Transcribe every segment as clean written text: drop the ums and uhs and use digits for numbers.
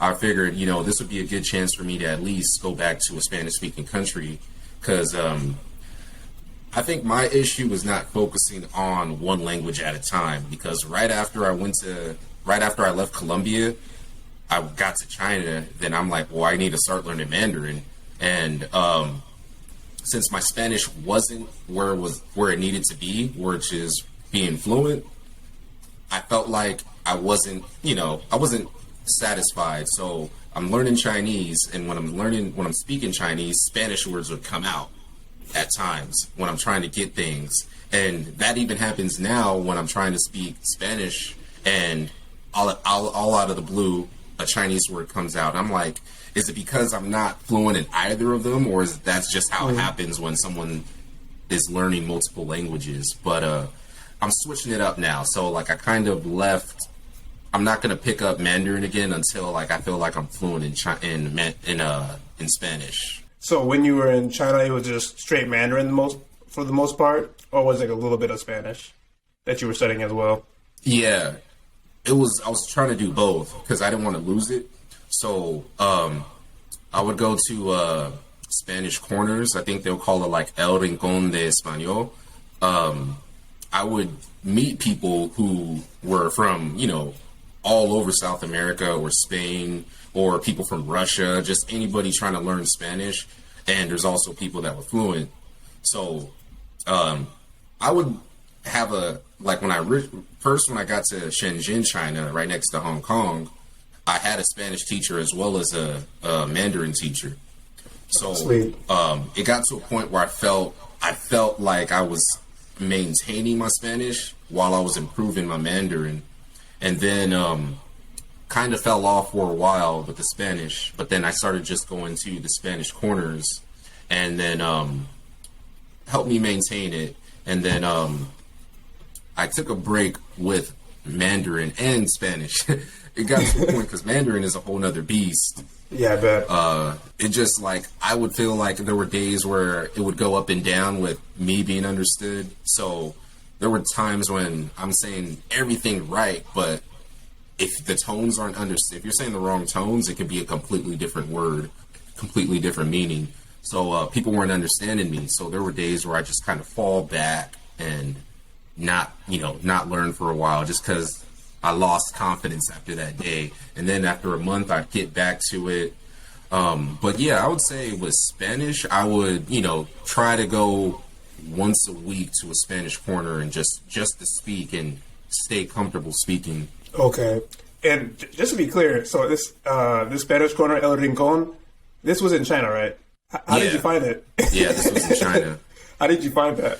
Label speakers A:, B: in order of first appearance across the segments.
A: I figured, this would be a good chance for me to at least go back to a Spanish-speaking country, because I think my issue was not focusing on one language at a time. Because right after I left Colombia, I got to China. Then I'm like, well, I need to start learning Mandarin, and since my Spanish wasn't where it needed to be, which is being fluent, I felt like I wasn't satisfied. So I'm learning Chinese, and when I'm speaking Chinese, Spanish words would come out at times when I'm trying to get things. And that even happens now when I'm trying to speak Spanish, and all out of the blue, a Chinese word comes out. I'm like, is it because I'm not fluent in either of them, or is that's just how it happens when someone is learning multiple languages? But I'm switching it up now. So like I kind of left. I'm not gonna pick up Mandarin again until like I feel like I'm fluent in Spanish.
B: So when you were in China, it was just straight Mandarin for the most part, or was it a little bit of Spanish that you were studying as well?
A: Yeah, it was. I was trying to do both because I didn't want to lose it. So I would go to Spanish corners. I think they'll call it like El Rincón de Español. I would meet people who were from, all over South America or Spain, or people from Russia, just anybody trying to learn Spanish. And there's also people that were fluent. So I would have when I got to Shenzhen, China, right next to Hong Kong, I had a Spanish teacher as well as a Mandarin teacher. So it got to a point where I felt like I was maintaining my Spanish while I was improving my Mandarin. And then kind of fell off for a while with the Spanish, but then I started just going to the Spanish corners, and then helped me maintain it. And then I took a break with Mandarin and Spanish. It got to a point because Mandarin is a whole nother beast.
B: Yeah, I bet.
A: It just like, I would feel like there were days where it would go up and down with me being understood. So there were times when I'm saying everything right, but if the tones aren't understood, if you're saying the wrong tones, it could be a completely different word, completely different meaning. So people weren't understanding me. So there were days where I just kind of fall back and not learn for a while, just because I lost confidence after that day. And then after a month, I'd get back to it. But yeah, I would say with Spanish, I would, try to go once a week to a Spanish corner and just to speak and stay comfortable speaking.
B: Okay. And just to be clear, so this Spanish corner, El Rincón, this was in China, right? How did you find it?
A: Yeah, this was in China.
B: How did you find that?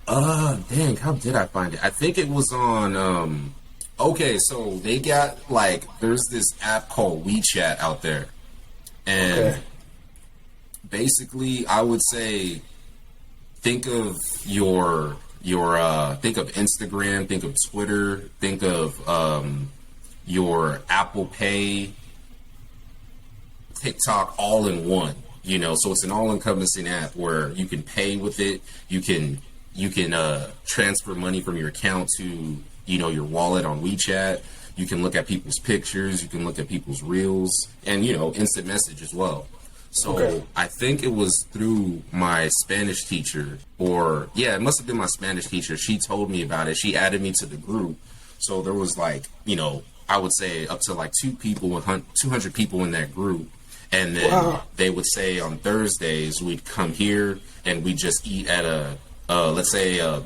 A: How did I find it? I think it was on, okay, so they got, there's this app called WeChat out there. And basically, I would say, think of think of Instagram, think of Twitter, think of your Apple Pay, TikTok, all in one. So it's an all-encompassing app where you can pay with it. You can transfer money from your account to your wallet on WeChat. You can look at people's pictures. You can look at people's reels, and instant message as well. So I think it was through my Spanish teacher, it must have been my Spanish teacher. She told me about it. She added me to the group. So there was I would say up to 200 people in that group. And then they would say on Thursdays, we'd come here and we just eat at let's say a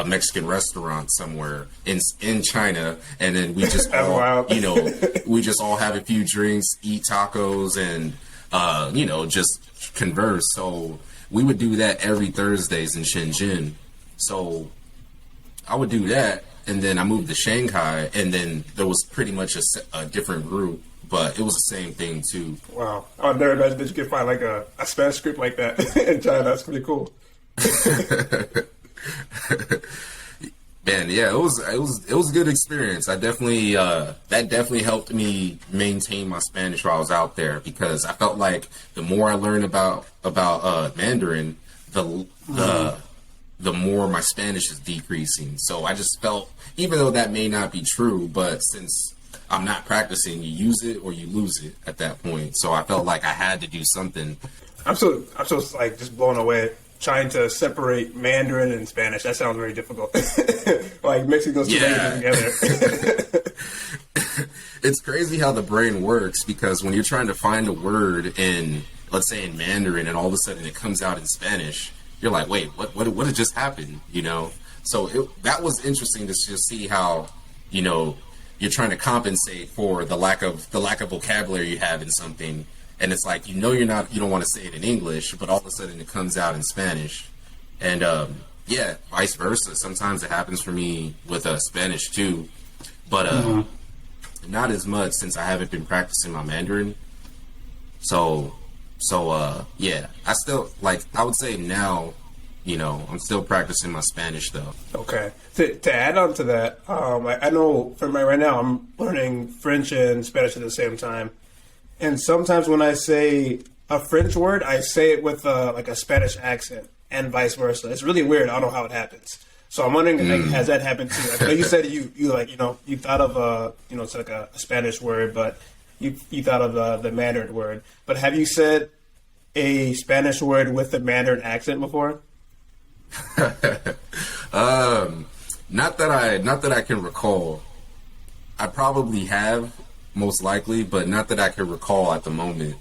A: Mexican restaurant somewhere in China. And then we just all, we just all have a few drinks, eat tacos, and just converse. So we would do that every Thursdays in Shenzhen. So I would do that, and then I moved to Shanghai, and then there was pretty much a different group, but it was the same thing too.
B: Wow, I've never imagined that you could find a Spanish script like that in China. That's pretty cool.
A: Man, yeah, it was a good experience. I definitely that definitely helped me maintain my Spanish while I was out there, because I felt like the more I learned about Mandarin, the more my Spanish is decreasing. So I just felt, even though that may not be true, but since I'm not practicing. You use it or you lose it at that point. So I felt like I had to do something.
B: I'm so like just blown away trying to separate Mandarin and Spanish. That sounds very difficult. Like mixing those two languages together.
A: It's crazy how the brain works, because when you're trying to find a word in, let's say, in Mandarin, and all of a sudden it comes out in Spanish, you're like, wait, what had just happened? You know? So that was interesting to just see how, you know, you're trying to compensate for the lack of vocabulary you have in something, and it's like, you don't want to say it in English, but all of a sudden it comes out in Spanish. And yeah, vice versa. Sometimes it happens for me with Spanish too, but not as much since I haven't been practicing my Mandarin. So yeah, I still, like, I would say now, you know, I'm still practicing my Spanish though.
B: Okay. To add on to that, I know for right now I'm learning French and Spanish at the same time, and sometimes when I say a French word, I say it with like a Spanish accent, and vice versa. It's really weird. I don't know how it happens. So I'm wondering, like, has that happened too? Like, I know you said you like, you know, you thought of you know, it's like a Spanish word, but you thought of the Mandarin word. But have you said a Spanish word with a Mandarin accent before?
A: Not that I can recall. I probably have, most likely, but not that I can recall at the moment.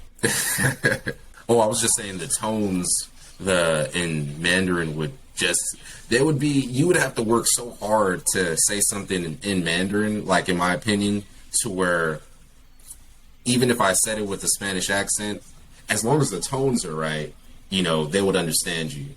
A: Oh, I was just saying the tones in Mandarin you would have to work so hard to say something in Mandarin, like, in my opinion, to where even if I said it with a Spanish accent, as long as the tones are right, you know, they would understand you.